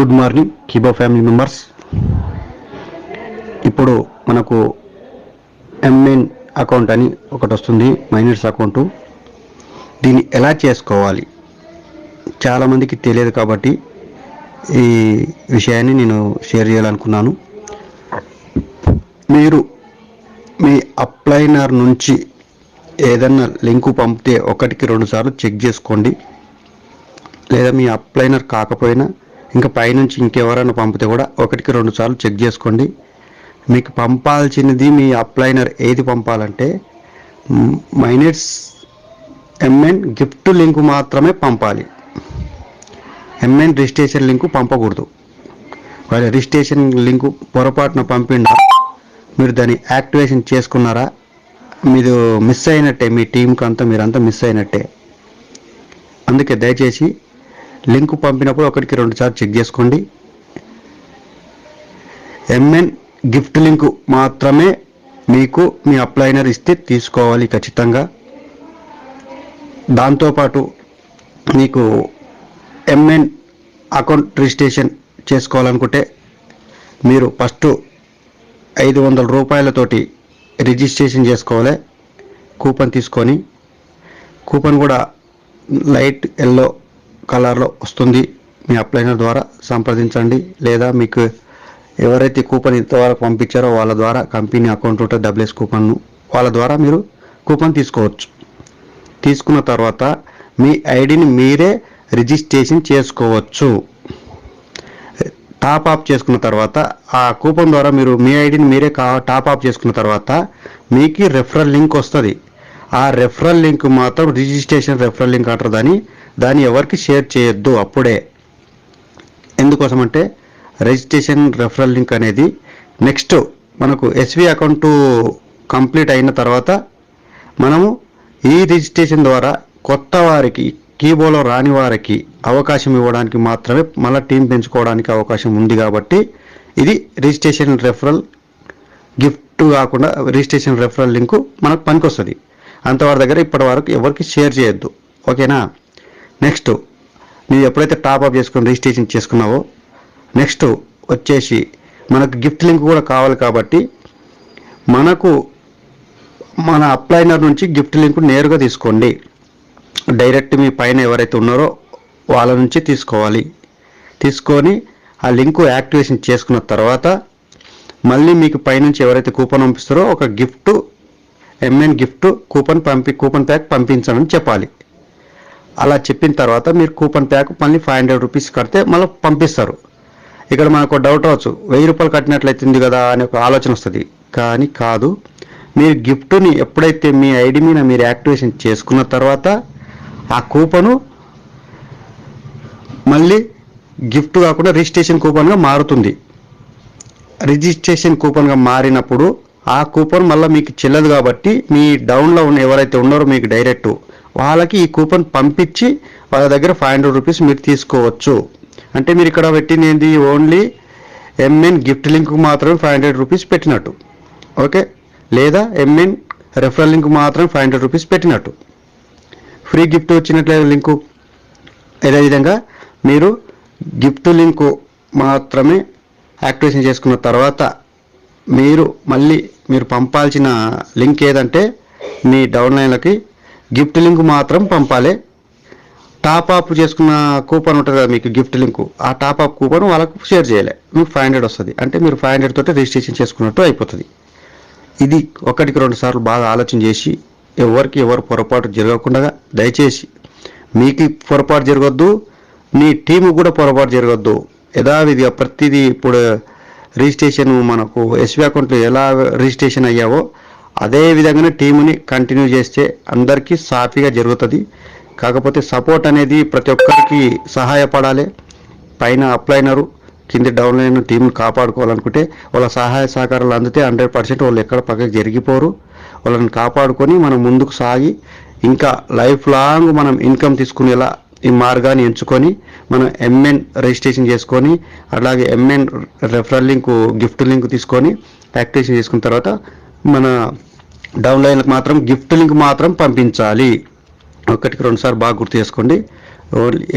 Good morning కీబో family members. ఇప్పుడు మనకు ఎంఎన్ అకౌంట్ అని ఒకటి వస్తుంది, మైనర్స్ అకౌంటు. దీన్ని ఎలా చేసుకోవాలి చాలామందికి తెలియదు కాబట్టి ఈ విషయాన్ని నేను షేర్ చేయాలనుకున్నాను. మీరు మీ అప్లైనర్ నుంచి ఏదన్నా లింకు పంపితే ఒకటికి 2 సార్లు చెక్ చేసుకోండి. లేదా మీ అప్లైనర్ కాకపోయినా ఇంకా పైనుంచి ఇంకెవరైనా పంపితే కూడా ఒకటికి 2 సార్లు చెక్ చేసుకోండి. మీకు పంపాల్సినది మీ అప్లైనర్ ఏది పంపాలంటే మైనర్స్ ఎంఎన్ గిఫ్ట్ లింకు మాత్రమే పంపాలి. ఎంఎన్ రిజిస్ట్రేషన్ లింకు పంపకూడదు. వాళ్ళ రిజిస్ట్రేషన్ లింకు పొరపాటున పంపిండా మీరు దాన్ని యాక్టివేషన్ చేసుకున్నారా, మీరు మిస్ అయినట్టే, మీ టీంకి అంతా మీరంతా మిస్ అయినట్టే. అందుకే దయచేసి లింకు పంపినప్పుడు ఒకటికి 2 సార్లు చెక్ చేసుకోండి. ఎంఎన్ గిఫ్ట్ లింకు మాత్రమే మీకు మీ అప్లైనర్ ఇస్తే తీసుకోవాలి ఖచ్చితంగా. దాంతోపాటు మీకు ఎంఎన్ అకౌంట్ రిజిస్ట్రేషన్ చేసుకోవాలనుకుంటే మీరు ఫస్ట్ 500 రూపాయలతోటి రిజిస్ట్రేషన్ చేసుకోవాలి. కూపన్ తీసుకొని, కూపన్ కూడా లైట్ ఎల్లో కలర్లో వస్తుంది. మీ అప్లైనర్ ద్వారా సంప్రదించండి. లేదా మీకు ఎవరైతే కూపన్ ఇంతవరకు పంపించారో వాళ్ళ ద్వారా కంపెనీ అకౌంట్ ఉంటే డబ్ల్యూఎస్ కూపన్, వాళ్ళ ద్వారా మీరు కూపన్ తీసుకోవచ్చు. తీసుకున్న తర్వాత మీ ఐడిని మీరే రిజిస్ట్రేషన్ చేసుకోవచ్చు. టాప్ అప్ చేసుకున్న తర్వాత ఆ కూపన్ ద్వారా మీరు మీ ఐడిని మీరే టాప్ అప్ చేసుకున్న తర్వాత మీకు రెఫరల్ లింక్ వస్తుంది. ఆ రెఫరల్ లింక్ మాత్రం రిజిస్ట్రేషన్ రెఫరల్ లింక్ అంటారు. దాన్ని ఎవరికి షేర్ చేయొద్దు అప్పుడే. ఎందుకోసమంటే రిజిస్ట్రేషన్ రెఫరల్ లింక్ అనేది నెక్స్ట్ మనకు ఎస్వి అకౌంటు కంప్లీట్ అయిన తర్వాత మనము ఈ రిజిస్ట్రేషన్ ద్వారా కొత్త వారికి, కీబోలో రాని వారికి అవకాశం ఇవ్వడానికి మాత్రమే మళ్ళీ టీం పెంచుకోవడానికి అవకాశం ఉంది. కాబట్టి ఇది రిజిస్ట్రేషన్ రెఫరల్ గిఫ్ట్ కాకుండా రిజిస్ట్రేషన్ రెఫరల్ లింకు మనకు పనికొస్తుంది. అంతవారి దగ్గర ఇప్పటి వరకు ఎవరికి షేర్ చేయొద్దు, ఓకేనా. నెక్స్ట్ మీరు ఎప్పుడైతే టాప్అప్ చేసుకుని రిజిస్ట్రేషన్ చేసుకున్నావో నెక్స్ట్ వచ్చేసి మనకు గిఫ్ట్ లింక్ కూడా కావాలి. కాబట్టి మనకు మన అప్లైనర్ నుంచి గిఫ్ట్ లింక్ నేరుగా తీసుకోండి. డైరెక్ట్ మీ పైన ఎవరైతే ఉన్నారో వాళ్ళ నుంచి తీసుకోవాలి. తీసుకొని ఆ లింకు యాక్టివేషన్ చేసుకున్న తర్వాత మళ్ళీ మీకు పైనుంచి ఎవరైతే కూపన్ పంపిస్తారో ఒక gift, MN gift coupon pack పంపించమని చెప్పాలి. అలా చెప్పిన తర్వాత మీరు కూపన్ ప్యాక్ మళ్ళీ 500 రూపీస్ కడితే మళ్ళీ పంపిస్తారు. ఇక్కడ మనకు డౌట్ రావచ్చు, 1000 రూపాయలు కట్టినట్లయితుంది కదా అనే ఒక ఆలోచన వస్తుంది. కానీ కాదు, మీరు గిఫ్ట్ని ఎప్పుడైతే మీ ఐడి మీద మీరు యాక్టివేషన్ చేసుకున్న తర్వాత ఆ కూపను మళ్ళీ గిఫ్ట్ కాకుండా రిజిస్ట్రేషన్ కూపన్గా మారుతుంది. రిజిస్ట్రేషన్ కూపన్గా మారినప్పుడు ఆ కూపన్ మళ్ళీ మీకు చెల్లదు. కాబట్టి మీ డౌన్లో ఉన్న ఎవరైతే ఉన్నారో మీకు డైరెక్ట్ వాళ్ళకి ఈ కూపన్ పంపించి వాళ్ళ దగ్గర 500 రూపీస్ మీరు తీసుకోవచ్చు. అంటే మీరు ఇక్కడ పెట్టింది ఏంటి, ఓన్లీ ఎంఎన్ గిఫ్ట్ లింక్ మాత్రమే 500 రూపీస్ పెట్టినట్టు, ఓకే. లేదా ఎంఎన్ రెఫరల్ లింక్ మాత్రం 500 రూపీస్ పెట్టినట్టు. ఫ్రీ గిఫ్ట్ వచ్చినట్లయితే లింకు అదేవిధంగా మీరు గిఫ్ట్ లింకు మాత్రమే యాక్టివేషన్ చేసుకున్న తర్వాత మీరు మళ్ళీ మీరు పంపాల్సిన లింక్ ఏదంటే మీ డౌన్లైన్లకి గిఫ్ట్ లింక్ మాత్రం పంపాలి. టాప్అప్ చేసుకున్న కూపన్ ఉంటుంది కదా మీకు గిఫ్ట్ లింకు, ఆ టాప్అప్ కూపన్ వాళ్ళకు షేర్ చేయాలి. మీకు 500 వస్తుంది. అంటే మీరు 500 తోటి రిజిస్ట్రేషన్ చేసుకున్నట్టు అయిపోతుంది. ఇది ఒకటికి 2 సార్లు బాగా ఆలోచన చేసి ఎవరు పొరపాటు జరగకుండా దయచేసి మీకు పొరపాటు జరగద్దు, మీ టీము కూడా పొరపాటు జరగద్దు. యథావిధిగా ప్రతిదీ ఇప్పుడు రిజిస్ట్రేషన్ మనకు ఎస్వి అకౌంట్లో ఎలా రిజిస్ట్రేషన్ అయ్యావో అదే విధంగానే టీముని కంటిన్యూ చేస్తే అందరికీ సాఫీగా జరుగుతుంది. కాకపోతే సపోర్ట్ అనేది ప్రతి ఒక్కరికి సహాయపడాలి. పైన అప్లైనరు, కింద డౌన్లైన్ టీంని కాపాడుకోవాలనుకుంటే వాళ్ళ సహాయ సహకారాలు అందితే 100% వాళ్ళు ఎక్కడ పక్కకి జరిగిపోరు. వాళ్ళని కాపాడుకొని మనం ముందుకు సాగి ఇంకా లైఫ్ లాంగ్ మనం ఇన్కమ్ తీసుకునేలా ఈ మార్గాన్ని ఎంచుకొని మనం ఎంఎన్ రిజిస్ట్రేషన్ చేసుకొని అలాగే MN referral link gift link తీసుకొని యాక్టివేషన్ చేసుకున్న తర్వాత మన డౌన్లైన్లకు మాత్రం గిఫ్ట్ లింక్ మాత్రం పంపించాలి. ఒకటికి 2 సార్లు బాగా గుర్తు చేసుకోండి.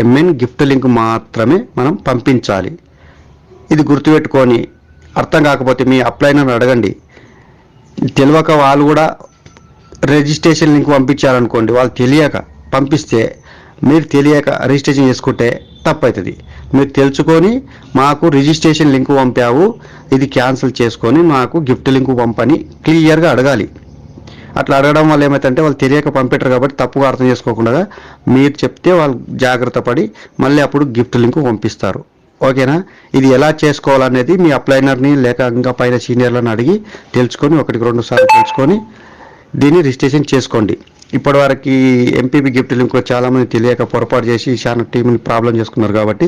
ఎంఎన్ గిఫ్ట్ లింక్ మాత్రమే మనం పంపించాలి. ఇది గుర్తుపెట్టుకొని అర్థం కాకపోతే మీ అప్లైనర్ని అడగండి. తెలియక వాళ్ళు కూడా రిజిస్ట్రేషన్ లింక్ పంపించారనుకోండి, వాళ్ళు తెలియక పంపిస్తే మీరు తెలియక రిజిస్ట్రేషన్ చేసుకుంటే తప్పవుతుంది. మీరు తెలుసుకొని మాకు రిజిస్ట్రేషన్ లింక్ పంపావు, ఇది క్యాన్సిల్ చేసుకొని మాకు గిఫ్ట్ లింక్ పంపని క్లియర్గా అడగాలి. అట్లా అడగడం వల్ల ఏమైతే వాళ్ళు తెలియక పంపెట్టరు కాబట్టి తప్పుగా అర్థం చేసుకోకుండా మీరు చెప్తే వాళ్ళు జాగ్రత్త పడి మళ్ళీ అప్పుడు గిఫ్ట్ లింక్ పంపిస్తారు. ఓకేనా? ఇది ఎలా చేసుకోవాలనేది మీ అప్లైనర్ని లేక ఇంకా పైన సీనియర్లను అడిగి తెలుసుకొని 1-2 సార్లు తెలుసుకొని దీన్ని రిజిస్ట్రేషన్ చేసుకోండి. ఇప్పటివరకు ఎంపీపీ గిఫ్ట్ లింక్లో చాలామంది తెలియక పొరపాటు చేసి చాలా టీంని ప్రాబ్లం చేసుకున్నారు కాబట్టి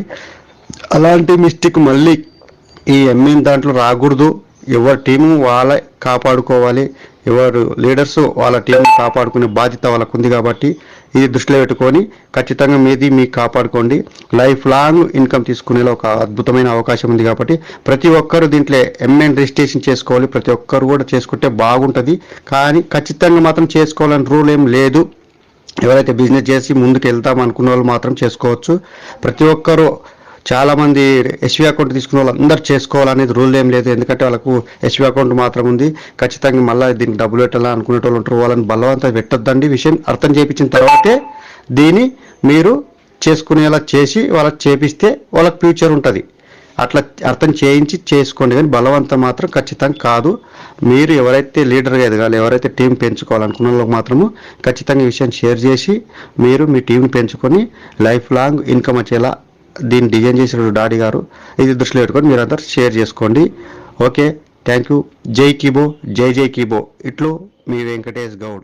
అలాంటి మిస్టేక్ మళ్ళీ ఈ ఎంఎన్ దాంట్లో రాకూడదు. ఎవరి టీము వాళ్ళే కాపాడుకోవాలి, ఎవరు లీడర్స్ వాళ్ళ టీం కాపాడుకునే బాధ్యత వాళ్ళకు ఉంది కాబట్టి ఇది దృష్టిలో పెట్టుకొని ఖచ్చితంగా మీది మీకు కాపాడుకోండి. లైఫ్ లాంగ్ ఇన్కమ్ తీసుకునేలా ఒక అద్భుతమైన అవకాశం ఉంది కాబట్టి ప్రతి ఒక్కరు దీంట్లో ఎంఎన్ రిజిస్ట్రేషన్ చేసుకోవాలి. ప్రతి ఒక్కరు కూడా చేసుకుంటే బాగుంటుంది. కానీ ఖచ్చితంగా మాత్రం చేసుకోవాలని రూల్ ఏం లేదు. ఎవరైతే బిజినెస్ చేసి ముందుకు వెళ్తాం అనుకున్న వాళ్ళు మాత్రం చేసుకోవచ్చు. ప్రతి ఒక్కరు చాలామంది ఎస్వి అకౌంట్ తీసుకున్న వాళ్ళు అందరు చేసుకోవాలనేది రూల్ ఏం లేదు. ఎందుకంటే వాళ్ళకు ఎస్వి అకౌంట్ మాత్రం ఉంది. ఖచ్చితంగా మళ్ళీ దీనికి డబ్బులు పెట్టాలా అనుకునే వాళ్ళు ఉంటారు. వాళ్ళని బలవంతం పెట్టొద్దండి. విషయం అర్థం చేయించిన తర్వాతే దీన్ని మీరు చేసుకునేలా చేసి వాళ్ళకి చేపిస్తే వాళ్ళకి ఫ్యూచర్ ఉంటుంది. అట్లా అర్థం చేయించి చేసుకోండి, కానీ బలవంతం మాత్రం ఖచ్చితంగా కాదు. మీరు ఎవరైతే లీడర్గా ఎదగాలి, ఎవరైతే టీం పెంచుకోవాలనుకున్న వాళ్ళకి మాత్రము ఖచ్చితంగా ఈ విషయాన్ని షేర్ చేసి మీరు మీ టీంని పెంచుకొని లైఫ్ లాంగ్ ఇన్కమ్ వచ్చేలా దీన్ని డిజైన్ చేసిన డాడీ గారు. ఇది దృష్టిలో పెట్టుకొని మీరందరూ షేర్ చేసుకోండి. Okay, thank you. జై కీబో, జై జై కీబో. ఇట్లు మీ వెంకటేష్ గౌడ్.